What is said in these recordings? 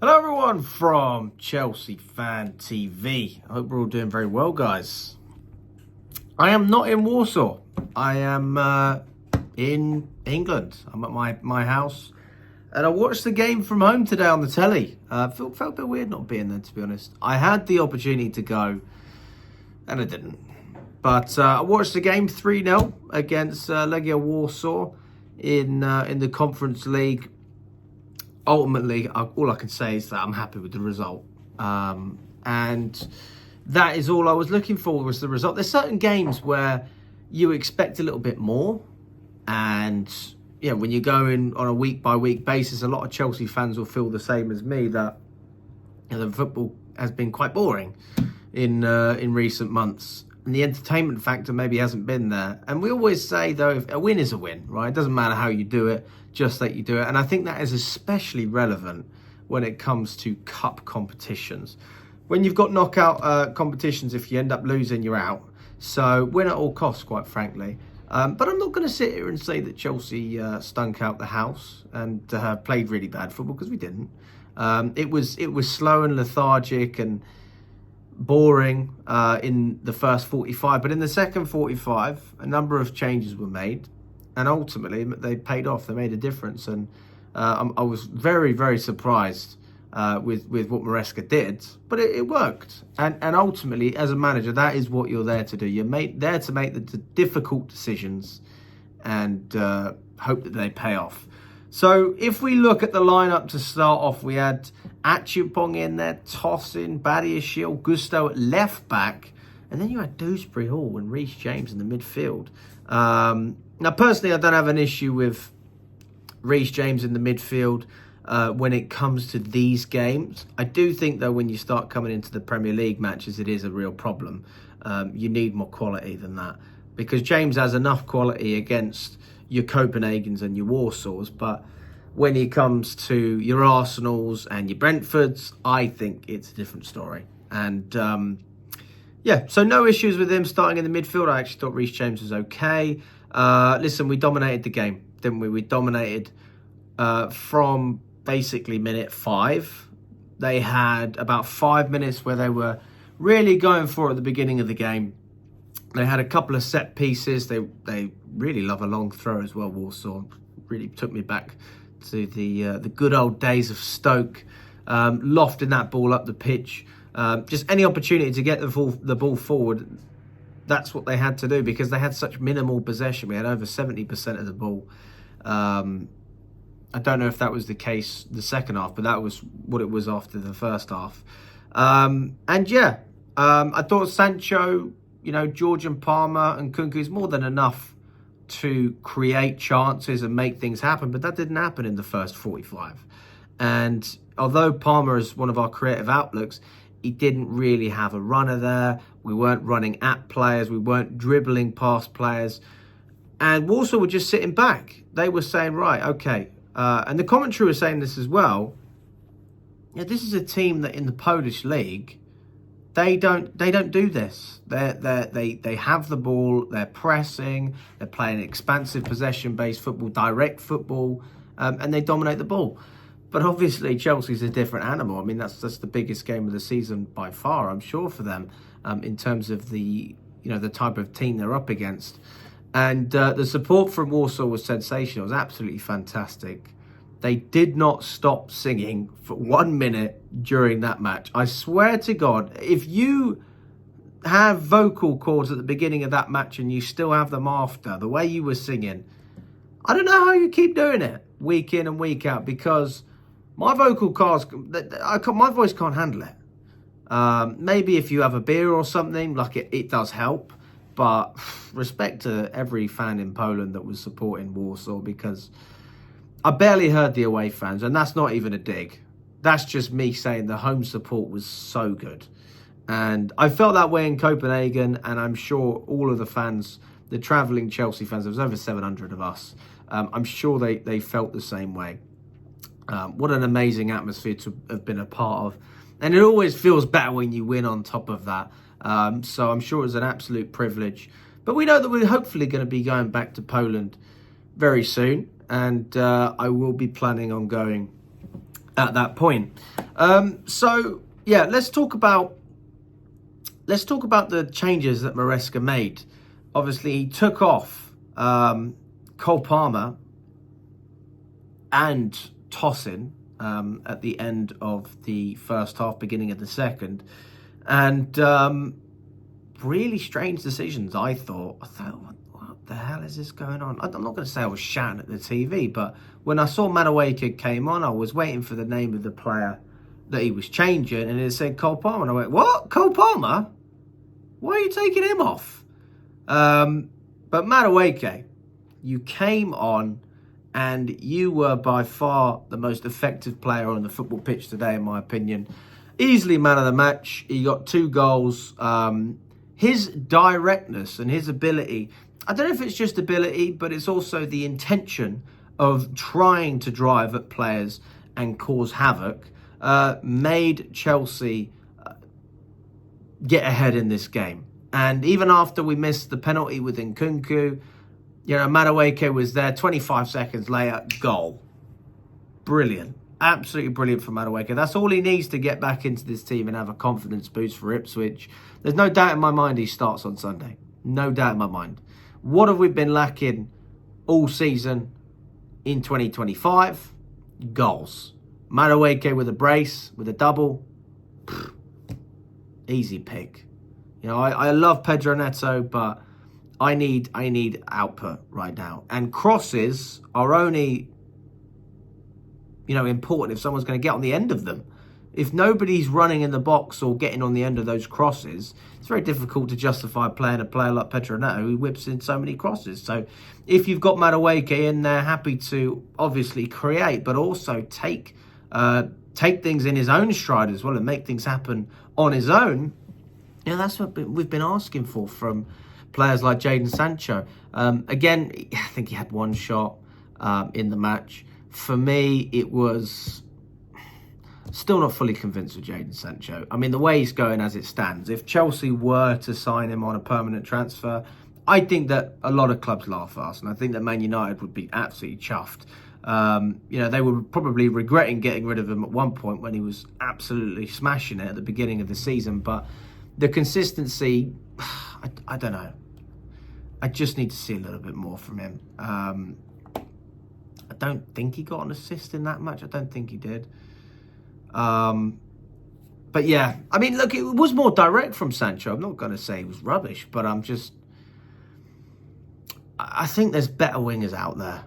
Hello everyone from Chelsea Fan TV. I hope we're all doing very well, guys. I am not in Warsaw. I am in England. I'm at my house. And I watched the game from home today on the telly. Felt a bit weird not being there, to be honest. I had the opportunity to go, and I didn't. But I watched the game 3-0 against Legia Warsaw in the Conference League. Ultimately, all I can say is that I'm happy with the result. And that is all I was looking for, was the result. There's certain games where you expect a little bit more. And yeah, when you're going on a week-by-week basis, a lot of Chelsea fans will feel the same as me, that the football has been quite boring in recent months. And the entertainment factor maybe hasn't been there. And we always say, though, if a win is a win, right? It doesn't matter how you do it, just that you do it. And I think that is especially relevant when it comes to cup competitions. When you've got knockout competitions, if you end up losing, you're out. So win at all costs, quite frankly. But I'm not going to sit here and say that Chelsea stunk out the house and played really bad football, because we didn't. It was slow and lethargic and boring in the first 45, but in the second 45 a number of changes were made, and ultimately they paid off. They made a difference, and I was very, very surprised with what Maresca did, but it worked. And ultimately, as a manager, that is what you're there to do. You're there to make the difficult decisions and hope that they pay off. So if we look at the lineup to start off, we had Achupong in there, Tosin, Badiashile, Gusto at left back, and then you had Dewsbury Hall and Reece James in the midfield. Now, personally, I don't have an issue with Reece James in the midfield when it comes to these games. I do think, though, when you start coming into the Premier League matches, it is a real problem. You need more quality than that, because James has enough quality against your Copenhagen's and your Warsaws, but when it comes to your Arsenals and your Brentfords, I think it's a different story. And yeah, so no issues with him starting in the midfield. I actually thought Reece James was okay. Listen, we dominated the game, didn't we? We dominated from basically minute 5. They had about 5 minutes where they were really going for it at the beginning of the game. They had a couple of set pieces. They really love a long throw as well, Warsaw. Really took me back to the good old days of Stoke. Lofting that ball up the pitch. Just any opportunity to get the ball forward, that's what they had to do, because they had such minimal possession. We had over 70% of the ball. I don't know if that was the case the second half, but that was what it was after the first half. And yeah, I thought Sancho, George and Palmer and Kunku is more than enough to create chances and make things happen, but that didn't happen in the first 45. And although Palmer is one of our creative outlooks, he didn't really have a runner there. We weren't running at players. We weren't dribbling past players. And Warsaw were just sitting back. They were saying, right, okay. And the commentary was saying this as well. Yeah, this is a team that in the Polish league, They don't do this. They have the ball. They're pressing. They're playing expansive possession-based football, direct football, and they dominate the ball. But obviously, Chelsea's a different animal. I mean, that's the biggest game of the season by far, I'm sure, for them, in terms of the type of team they're up against. And the support from Warsaw was sensational. It was absolutely fantastic. They did not stop singing for 1 minute during that match. I swear to God, if you have vocal cords at the beginning of that match and you still have them after, the way you were singing, I don't know how you keep doing it week in and week out, because my vocal cords, my voice can't handle it. Maybe if you have a beer or something, like it does help. But respect to every fan in Poland that was supporting Warsaw, because I barely heard the away fans, and that's not even a dig. That's just me saying the home support was so good. And I felt that way in Copenhagen, and I'm sure all of the fans, the travelling Chelsea fans, there was over 700 of us, I'm sure they felt the same way. What an amazing atmosphere to have been a part of. And it always feels better when you win on top of that. So I'm sure it was an absolute privilege. But we know that we're hopefully going to be going back to Poland very soon. And I will be planning on going at that point. So yeah, let's talk about the changes that Maresca made. Obviously, he took off Cole Palmer and Tosin at the end of the first half, beginning of the second, and really strange decisions. I thought, what the hell is this going on? I'm not going to say I was shouting at the TV, but when I saw Madueke came on, I was waiting for the name of the player that he was changing, and it said Cole Palmer, and I went, what? Cole Palmer? Why are you taking him off? But Madueke, you came on, and you were by far the most effective player on the football pitch today, in my opinion. Easily man of the match. He got 2 goals. His directness and his ability, I don't know if it's just ability, but it's also the intention of trying to drive at players and cause havoc, made Chelsea get ahead in this game. And even after we missed the penalty with Nkunku, Madueke was there, 25 seconds later, goal. Brilliant. Absolutely brilliant for Madueke. That's all he needs to get back into this team and have a confidence boost for Ipswich. There's no doubt in my mind he starts on Sunday. No doubt in my mind. What have we been lacking all season in 2025? Goals. Madueke with a brace, with a double. Easy pick. I love Pedro Neto, but I need output right now. And crosses are only, important if someone's going to get on the end of them. If nobody's running in the box or getting on the end of those crosses, it's very difficult to justify playing a player like Pedro Neto who whips in so many crosses. So if you've got Madueke in there, happy to obviously create, but also take things in his own stride as well and make things happen on his own, that's what we've been asking for from players like Jadon Sancho. Again, I think he had 1 shot in the match. For me, it was still not fully convinced with Jadon Sancho. I mean, the way he's going as it stands, if Chelsea were to sign him on a permanent transfer, I think that a lot of clubs laugh at us, and I think that Man United would be absolutely chuffed. They were probably regretting getting rid of him at one point when he was absolutely smashing it at the beginning of the season, but the consistency, I don't know. I just need to see a little bit more from him. I don't think he got an assist in that match. I don't think he did. But yeah, I mean, look, it was more direct from Sancho. I'm not going to say he was rubbish, but I think there's better wingers out there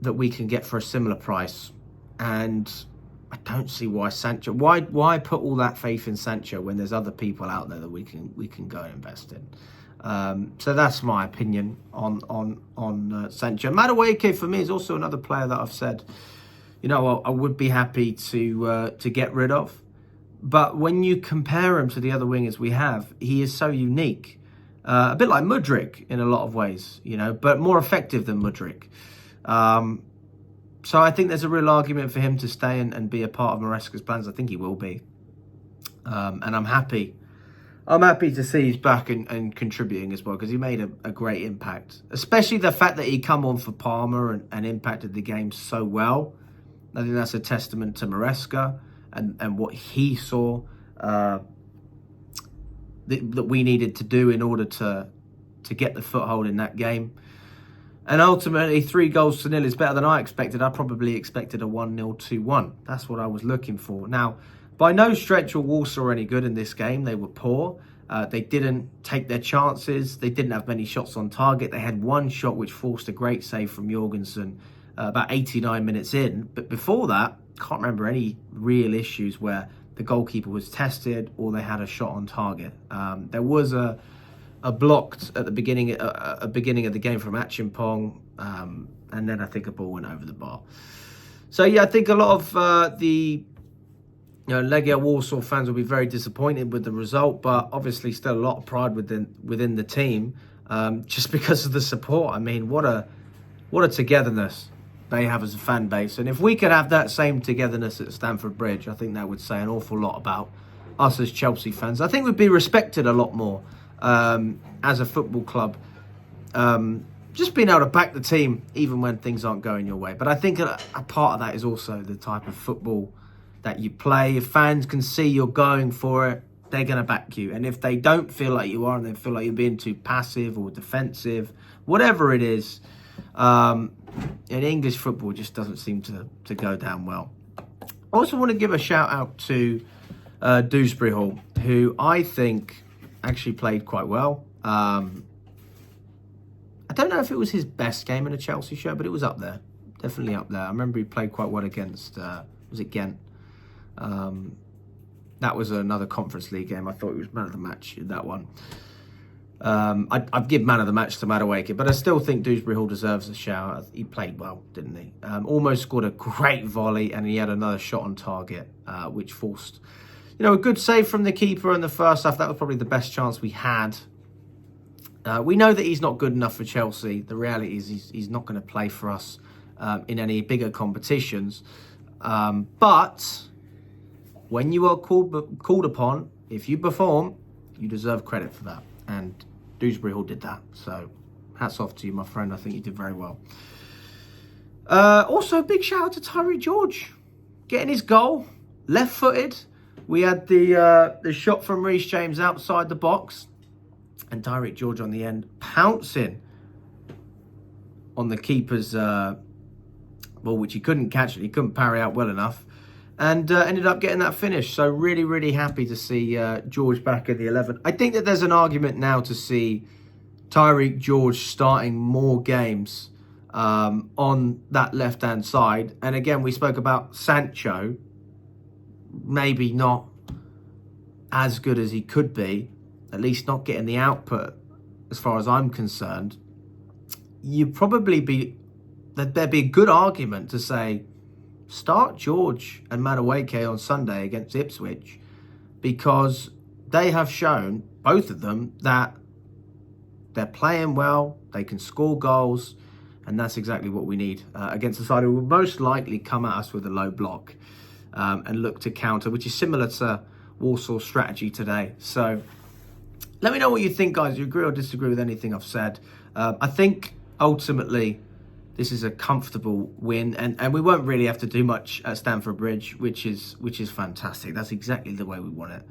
that we can get for a similar price. And I don't see why Sancho, why put all that faith in Sancho when there's other people out there that we can go and invest in. So that's my opinion on Sancho. Madueke for me is also another player that I've said, I would be happy to get rid of. But when you compare him to the other wingers we have, he is so unique. A bit like Mudryk in a lot of ways, but more effective than Mudryk. So I think there's a real argument for him to stay and be a part of Maresca's plans. I think he will be. And I'm happy. I'm happy to see he's back and contributing as well, because he made a great impact. Especially the fact that he come on for Palmer and impacted the game so well. I think that's a testament to Maresca and what he saw that we needed to do in order to get the foothold in that game. And ultimately, 3-0 is better than I expected. I probably expected a 1-0, 2-1. That's what I was looking for. Now, by no stretch were Warsaw any good in this game. They were poor. They didn't take their chances. They didn't have many shots on target. They had 1 shot which forced a great save from Jorgensen about 89 minutes in. But before that, can't remember any real issues where the goalkeeper was tested or they had a shot on target. There was a blocked at the beginning of the game from Achimpong, and then I think a ball went over the bar. So yeah, I think a lot of the Legia Warsaw fans will be very disappointed with the result, but obviously still a lot of pride within the team, just because of the support. I mean, what a togetherness they have as a fan base, and if we could have that same togetherness at Stamford Bridge, I think that would say an awful lot about us as Chelsea fans. I think we'd be respected a lot more as a football club, just being able to back the team even when things aren't going your way. But I think a part of that is also the type of football that you play. If fans can see you're going for it, they're going to back you. And if they don't feel like you are, and they feel like you're being too passive or defensive, whatever it is, in English football just doesn't seem to go down well. I also want to give a shout out to Dewsbury Hall, who I think actually played quite well. I don't know if it was his best game in a Chelsea shirt, but it was up there. Definitely up there. I remember he played quite well against, was it Ghent? That was another Conference League game. I thought he was man of the match in that one. I'd give man of the match to Madueke, but I still think Dewsbury Hall deserves a shout. He played well, didn't he? Almost scored a great volley, and he had another shot on target, which forced, a good save from the keeper in the first half. That was probably the best chance we had. We know that he's not good enough for Chelsea. The reality is he's not going to play for us in any bigger competitions. But when you are called upon, if you perform, you deserve credit for that. And Dewsbury Hall did that. So hats off to you, my friend. I think you did very well. Also, a big shout out to Tyreek George. Getting his goal, left-footed. We had the shot from Reece James outside the box. And Tyreek George on the end, pouncing on the keeper's ball, which he couldn't catch. He couldn't parry out well enough. And ended up getting that finish. So really, really happy to see George back in the 11. I think that there's an argument now to see Tyreek George starting more games on that left-hand side. And again, we spoke about Sancho. Maybe not as good as he could be. At least not getting the output as far as I'm concerned. There'd be a good argument to say, start George and Madueke on Sunday against Ipswich, because they have shown, both of them, that they're playing well, they can score goals, and that's exactly what we need against a side who will most likely come at us with a low block and look to counter, which is similar to Warsaw's strategy today. So let me know what you think, guys. Do you agree or disagree with anything I've said? I think ultimately this is a comfortable win, and we won't really have to do much at Stamford Bridge, which is fantastic. That's exactly the way we want it.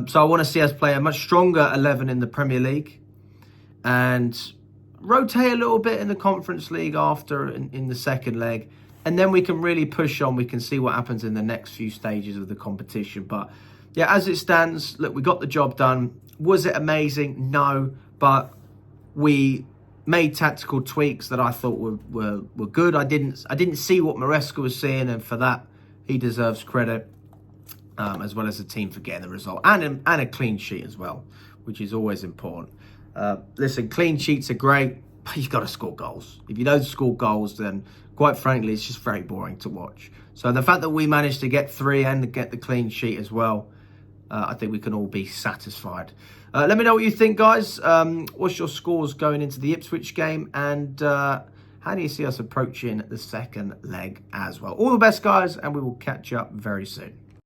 So I want to see us play a much stronger 11 in the Premier League and rotate a little bit in the Conference League after in the second leg, and then we can really push on. We can see what happens in the next few stages of the competition. But yeah, as it stands, look, we got the job done. Was it amazing? No, but we made tactical tweaks that I thought were good. I didn't see what Maresca was seeing, and for that he deserves credit, as well as the team for getting the result and a clean sheet as well, which is always important. Listen, clean sheets are great, but you've got to score goals. If you don't score goals, then quite frankly, it's just very boring to watch. So the fact that we managed to get 3 and get the clean sheet as well, I think we can all be satisfied. Let me know what you think, guys. What's your scores going into the Ipswich game? And how do you see us approaching the second leg as well? All the best, guys, and we will catch up very soon.